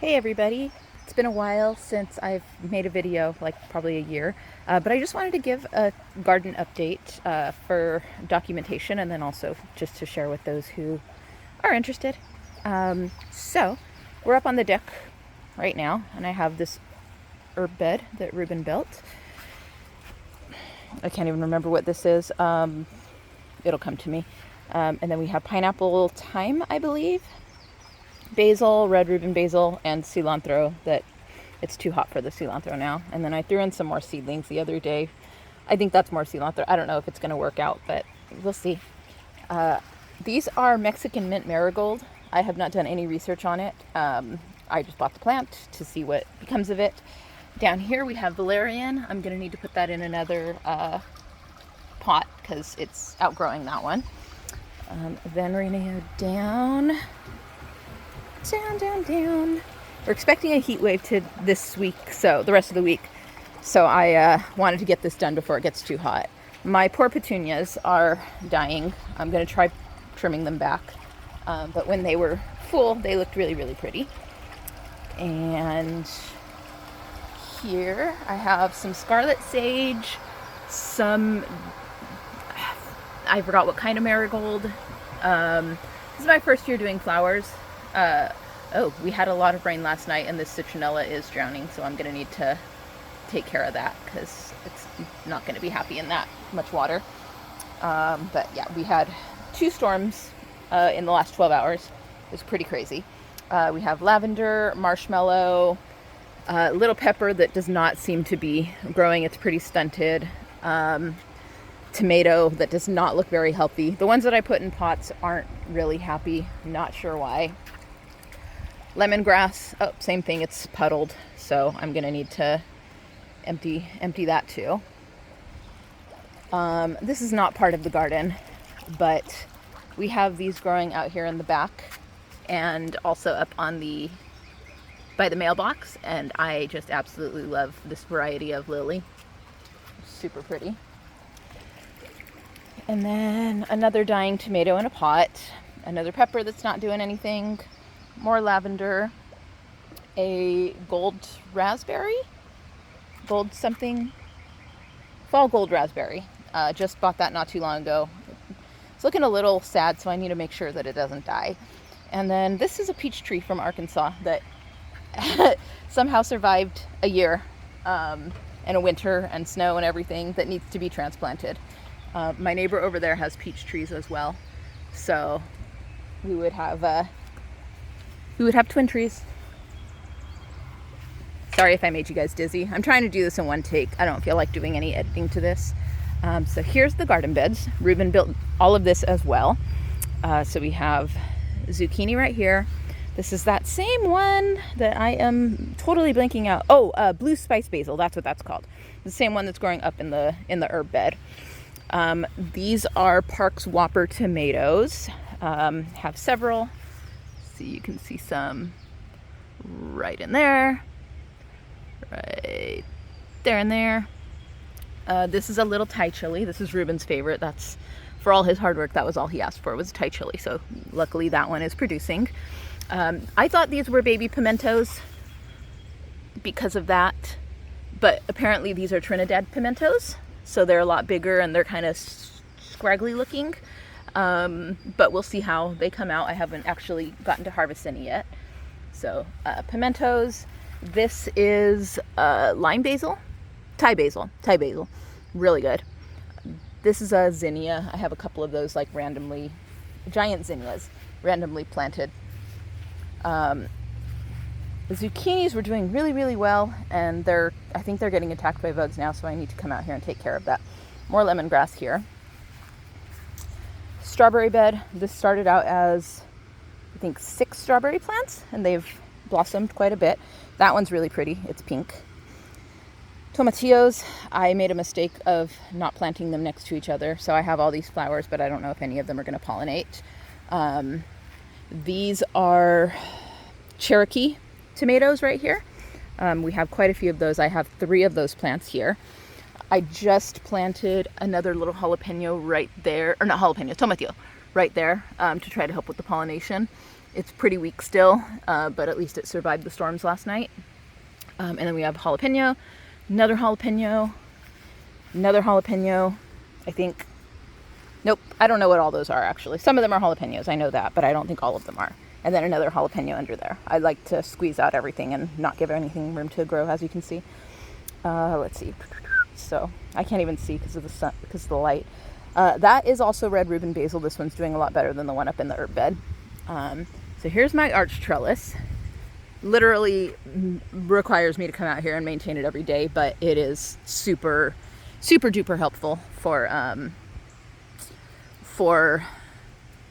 Hey everybody, it's been a while since I've made a video, like probably a year, but I just wanted to give a garden update for documentation and then also just to share with those who are interested. So we're up on the deck right now and I have this herb bed that Ruben built. I can't even remember what this is. It'll come to me. And then we have pineapple thyme, I believe, basil, red Reuben basil, and cilantro that it's too hot for the cilantro now. And then I threw in some more seedlings the other day. I think that's more cilantro. I don't know if it's going to work out, but we'll see. These are Mexican mint marigold. I have not done any research on it. I just bought the plant to see what becomes of it. Down here we have valerian. I'm going to need to put that in another pot because it's outgrowing that one. Then we're going to go down. We're expecting a heat wave this week, so the rest of the week. So I wanted to get this done before it gets too hot. My poor petunias are dying. I'm going to try trimming them back. But when they were full, they looked really, really pretty. And here I have some scarlet sage, I forgot what kind of marigold. This is my first year doing flowers. We had a lot of rain last night and this citronella is drowning, so I'm going to need to take care of that because it's not going to be happy in that much water. But yeah, we had 2 storms in the last 12 hours. It was pretty crazy. We have lavender, marshmallow, little pepper that does not seem to be growing. It's pretty stunted. Tomato that does not look very healthy. The ones that I put in pots aren't really happy. Not sure why. Lemongrass, same thing, it's puddled, so I'm gonna need to empty that too. This is not part of the garden, but we have these growing out here in the back and also up on by the mailbox, and I just absolutely love this variety of lily. Super pretty. And then another dying tomato in a pot, another pepper that's not doing anything, more lavender, a gold raspberry, fall gold raspberry. Just bought that not too long ago. It's looking a little sad, so I need to make sure that it doesn't die. And then this is a peach tree from Arkansas that somehow survived a year and a winter and snow and everything that needs to be transplanted. My neighbor over there has peach trees as well, so we would have twin trees. Sorry if I made you guys dizzy. I'm trying to do this in one take. I don't feel like doing any editing to this. So here's the garden beds. Ruben built all of this as well. So we have zucchini right here. This is that same one that I am totally blanking out. Blue spice basil. That's what that's called. The same one that's growing up in the herb bed. These are Parks Whopper tomatoes. Have several. So you can see some right in there, right there and there. This is a little Thai chili. This is Ruben's favorite. That's, for all his hard work, that was all he asked for, was Thai chili. So luckily that one is producing. I thought these were baby pimentos because of that, but apparently these are Trinidad pimentos. So they're a lot bigger and they're kind of scraggly looking. But we'll see how they come out. I haven't actually gotten to harvest any yet. So pimentos. This is lime basil, Thai basil, really good. This is a zinnia. I have a couple of those like giant zinnias randomly planted. The zucchinis were doing really, really well, and I think they're getting attacked by bugs now, so I need to come out here and take care of that. More lemongrass here. Strawberry bed. This started out as, I think, 6 strawberry plants, and they've blossomed quite a bit. That one's really pretty. It's pink. Tomatillos. I made a mistake of not planting them next to each other, so I have all these flowers, but I don't know if any of them are going to pollinate. These are Cherokee tomatoes right here. We have quite a few of those. I have 3 of those plants here. I just planted another little jalapeno right there, or not jalapeno, tomatillo right there, to try to help with the pollination. It's pretty weak still, but at least it survived the storms last night. And then we have jalapeno, another jalapeno, another jalapeno, I think. Nope, I don't know what all those are actually. Some of them are jalapenos, I know that, but I don't think all of them are. And then another jalapeno under there. I like to squeeze out everything and not give anything room to grow, as you can see. Let's see. So I can't even see because of the sun, because of the light. That is also red Reuben basil. This one's doing a lot better than the one up in the herb bed. So here's my arch trellis. Literally requires me to come out here and maintain it every day, but it is super, super duper helpful for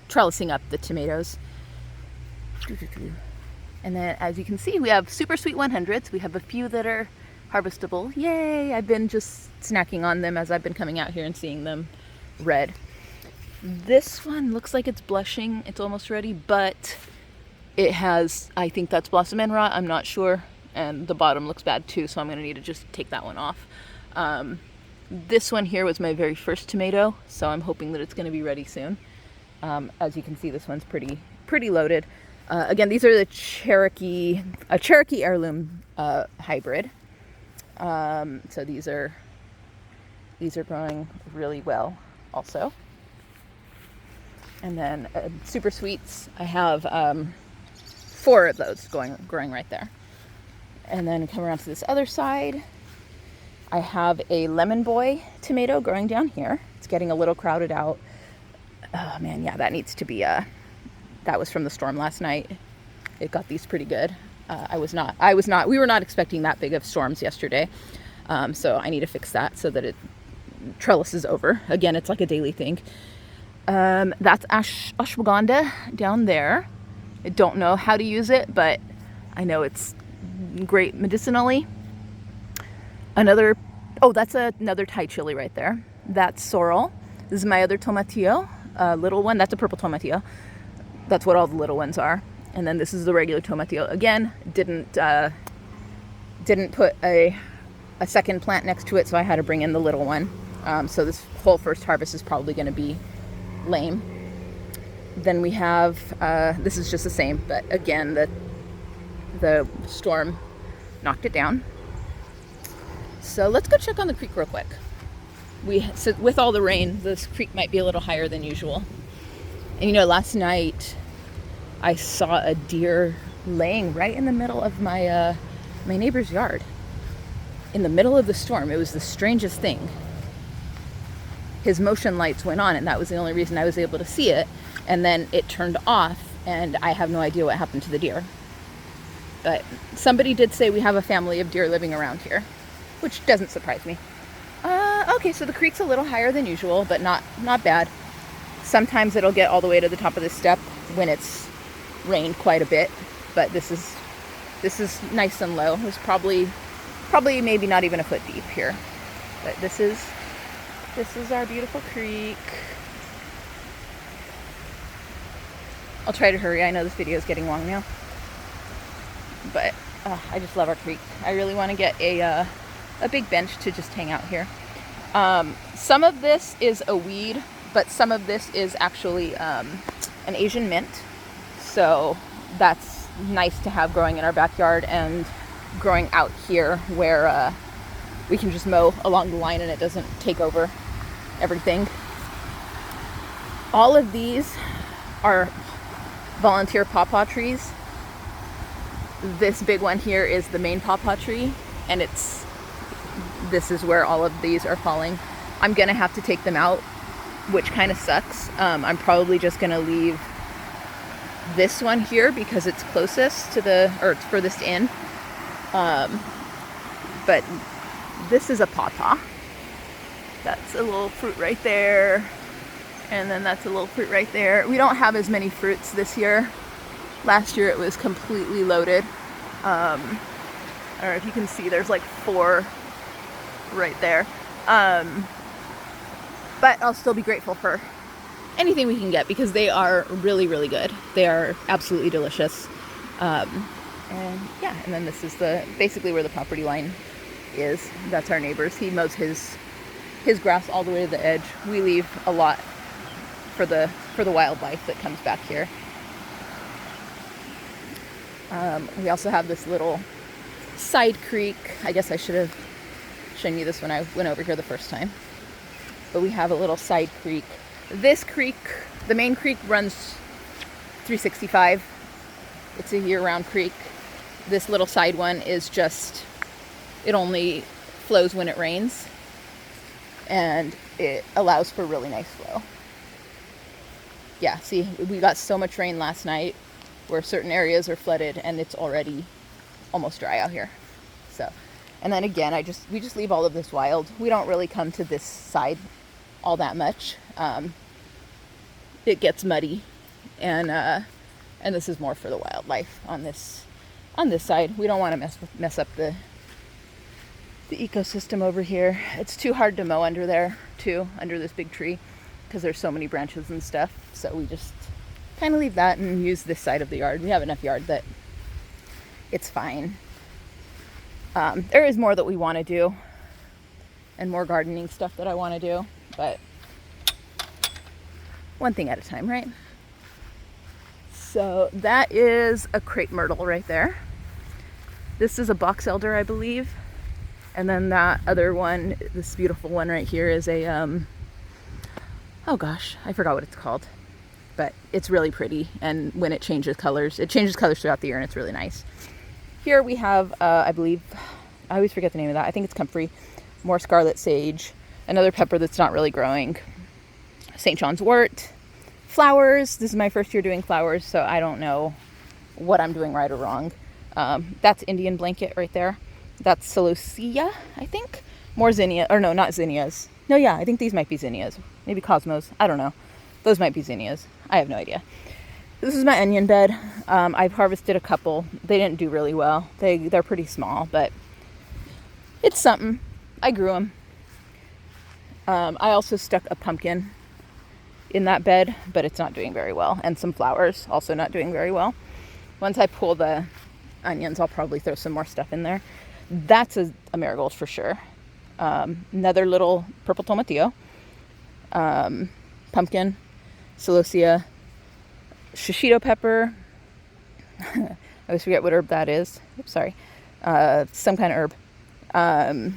trellising up the tomatoes. And then, as you can see, we have super sweet 100s. We have a few that are harvestable. Yay! I've been just snacking on them as I've been coming out here and seeing them red. This one looks like it's blushing. It's almost ready, but it has, I think that's blossom end rot. I'm not sure. And the bottom looks bad too, so I'm going to need to just take that one off. This one here was my very first tomato, so I'm hoping that it's going to be ready soon. As you can see, this one's pretty loaded. Again, these are the Cherokee heirloom hybrid. So these are growing really well also. And then super sweets, I have 4 of those growing right there. And then come around to this other side, I have a lemon boy tomato growing down here. It's getting a little crowded out. Oh man, yeah, that needs to be that was from the storm last night. It got these pretty good. We were not expecting that big of storms yesterday. So I need to fix that so that it trellises over. Again, it's like a daily thing. That's ashwagandha down there. I don't know how to use it, but I know it's great medicinally. That's another Thai chili right there. That's sorrel. This is my other tomatillo, little one. That's a purple tomatillo. That's what all the little ones are. And then this is the regular tomatillo. Again, didn't put a second plant next to it, so I had to bring in the little one. So this whole first harvest is probably going to be lame. Then we have, this is just the same, but again, the storm knocked it down. So let's go check on the creek real quick. So with all the rain, this creek might be a little higher than usual. And last night I saw a deer laying right in the middle of my neighbor's yard. In the middle of the storm. It was the strangest thing. His motion lights went on, and that was the only reason I was able to see it. And then it turned off, and I have no idea what happened to the deer. But somebody did say we have a family of deer living around here, which doesn't surprise me. Okay, so the creek's a little higher than usual, but not bad. Sometimes it'll get all the way to the top of the step when it's rained quite a bit, but this is nice and low. It's probably maybe not even a foot deep here. But this is our beautiful creek. I'll try to hurry. I know this video is getting long now, but I just love our creek. I really want to get a big bench to just hang out here. Some of this is a weed, but some of this is actually an Asian mint. So that's nice to have growing in our backyard and growing out here where we can just mow along the line and it doesn't take over everything. All of these are volunteer pawpaw trees. This big one here is the main pawpaw tree, and this is where all of these are falling. I'm gonna have to take them out, which kind of sucks. I'm probably just gonna leave this one here because it's closest to it's furthest in. But this is a pawpaw. That's a little fruit right there. And then that's a little fruit right there. We don't have as many fruits this year. Last year it was completely loaded. I don't know if you can see, there's like 4 right there. But I'll still be grateful for anything we can get because they are really, really good. They are absolutely delicious. And yeah, and then this is basically where the property line is. That's our neighbor's. He mows his grass all the way to the edge. We leave a lot for the wildlife that comes back here. We also have this little side creek. I guess I should have shown you this when I went over here the first time. But we have a little side creek. This creek, the main creek, runs 365. It's a year-round creek. This little side one is just, it only flows when it rains. And it allows for really nice flow. Yeah, see, we got so much rain last night where certain areas are flooded and it's already almost dry out here. So, and then again, we just leave all of this wild. We don't really come to this side all that much. It gets muddy, and this is more for the wildlife on this side. We don't want to mess up the ecosystem over here. It's too hard to mow under there too, under this big tree, because there's so many branches and stuff. So we just kind of leave that and use this side of the yard. We have enough yard that it's fine. There is more that we want to do, and more gardening stuff that I want to do, but one thing at a time, right? So that is a crepe myrtle right there. This is a box elder, I believe. And then that other one, this beautiful one right here, is a, oh gosh, I forgot what it's called. But it's really pretty, and when it changes colors throughout the year, and it's really nice. Here we have, I believe, I always forget the name of that. I think it's comfrey, more scarlet sage, another pepper that's not really growing, St. John's wort, flowers. This is my first year doing flowers, so I don't know what I'm doing right or wrong. That's Indian blanket right there. That's celosia, I think. More zinnia, or no, not zinnias. No, yeah, I think these might be zinnias. Maybe cosmos. I don't know. Those might be zinnias. I have no idea. This is my onion bed. I've harvested a couple. They didn't do really well. They're pretty small, but it's something. I grew them. I also stuck a pumpkin in that bed, but it's not doing very well. And some flowers, also not doing very well. Once I pull the onions, I'll probably throw some more stuff in there. That's a marigold for sure. Another little purple tomatillo. Pumpkin, celosia, shishito pepper. I always forget what herb that is. Oops, sorry. Some kind of herb.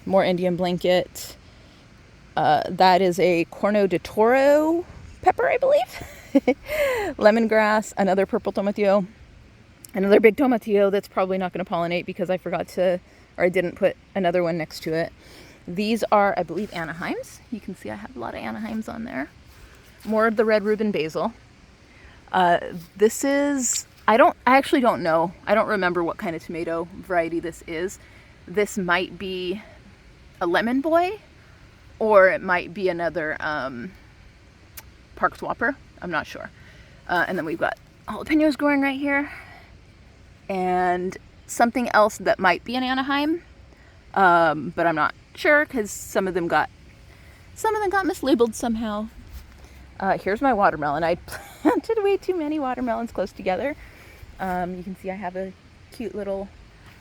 More Indian blanket. That is a Corno de Toro pepper, I believe. Lemongrass, another purple tomatillo. Another big tomatillo that's probably not going to pollinate because I forgot to, or I didn't put another one next to it. These are, I believe, Anaheims. You can see I have a lot of Anaheims on there. More of the red Reuben basil. This is, I actually don't know. I don't remember what kind of tomato variety this is. This might be a lemon boy, or it might be another Park Swapper. I'm not sure. And then we've got jalapenos growing right here. And something else that might be an Anaheim, but I'm not sure because some of them got mislabeled somehow. Here's my watermelon. I planted way too many watermelons close together. You can see I have a cute little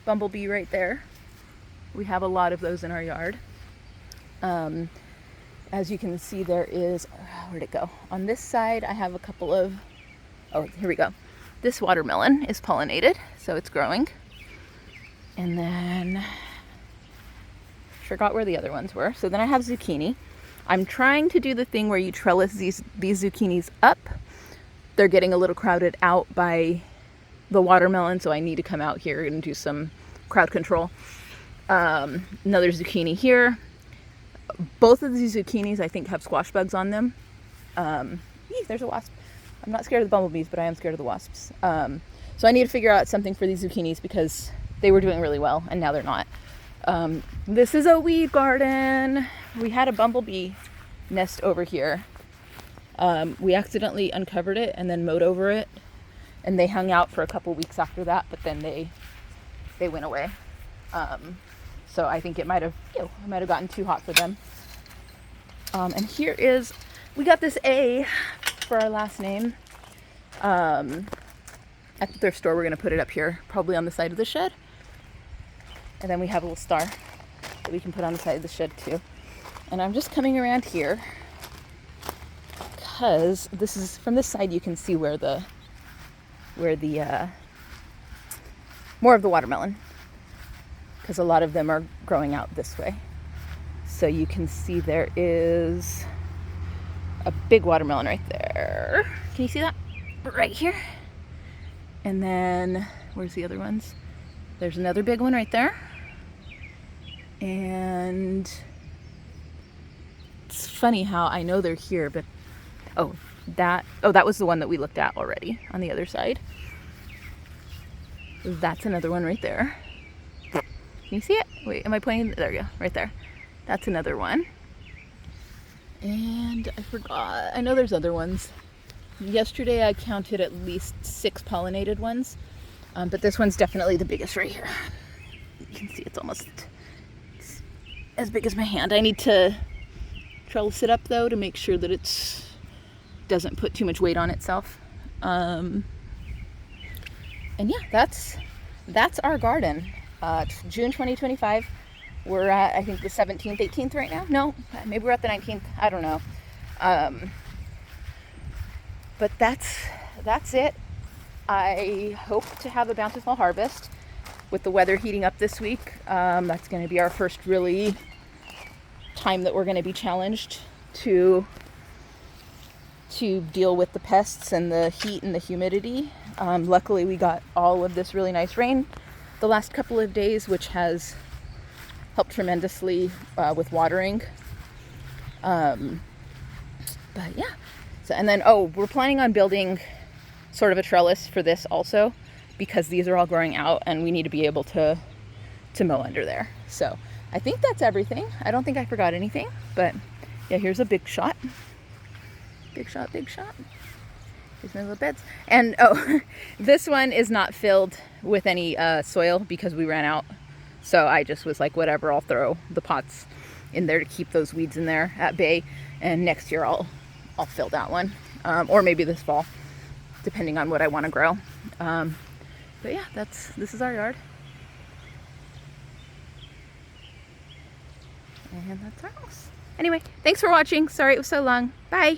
bumblebee right there. We have a lot of those in our yard. As you can see, there is, where'd it go? On this side, I have a couple of, oh, here we go. This watermelon is pollinated, so it's growing. And then, forgot where the other ones were. So then I have zucchini. I'm trying to do the thing where you trellis these zucchinis up. They're getting a little crowded out by the watermelon, so I need to come out here and do some crowd control. Another zucchini here. Both of these zucchinis, I think, have squash bugs on them. There's a wasp. I'm not scared of the bumblebees, but I am scared of the wasps. So I need to figure out something for these zucchinis because they were doing really well and now they're not. This is a weed garden. We had a bumblebee nest over here. We accidentally uncovered it and then mowed over it, and they hung out for a couple weeks after that, but then they went away. So I think it might have gotten too hot for them. And here is, we got this A for our last name. At the thrift store, we're gonna put it up here, probably on the side of the shed. And then we have a little star that we can put on the side of the shed too. And I'm just coming around here because this is, from this side you can see where the more of the watermelon, because a lot of them are growing out this way. So you can see there is a big watermelon right there. Can you see that? Right here. And then, where's the other ones? There's another big one right there. And it's funny how I know they're here, but that was the one that we looked at already on the other side. That's another one right there. Can you see it? Wait, am I pointing? There we go, right there. That's another one. And I forgot, I know there's other ones. Yesterday I counted at least 6 pollinated ones, but this one's definitely the biggest right here. You can see it's almost as big as my hand. I need to trellis it up though to make sure that it doesn't put too much weight on itself. And yeah, that's our garden. June 2025. We're at, I think, the 17th, 18th right now. No, maybe we're at the 19th. I don't know. But that's it. I hope to have a bountiful harvest with the weather heating up this week. That's going to be our first really time that we're going to be challenged to deal with the pests and the heat and the humidity. Luckily, we got all of this really nice rain the last couple of days, which has helped tremendously with watering. But yeah. So, and then, we're planning on building sort of a trellis for this also, because these are all growing out and we need to be able to mow under there. So I think that's everything. I don't think I forgot anything, but yeah, here's a big shot. Big shot, big shot. Here's my little beds. And this one is not filled with any soil because we ran out. So I just was like, whatever, I'll throw the pots in there to keep those weeds in there at bay. And next year I'll fill that one. Or maybe this fall, depending on what I want to grow. But yeah, this is our yard. And that's our house. Anyway, thanks for watching. Sorry it was so long. Bye.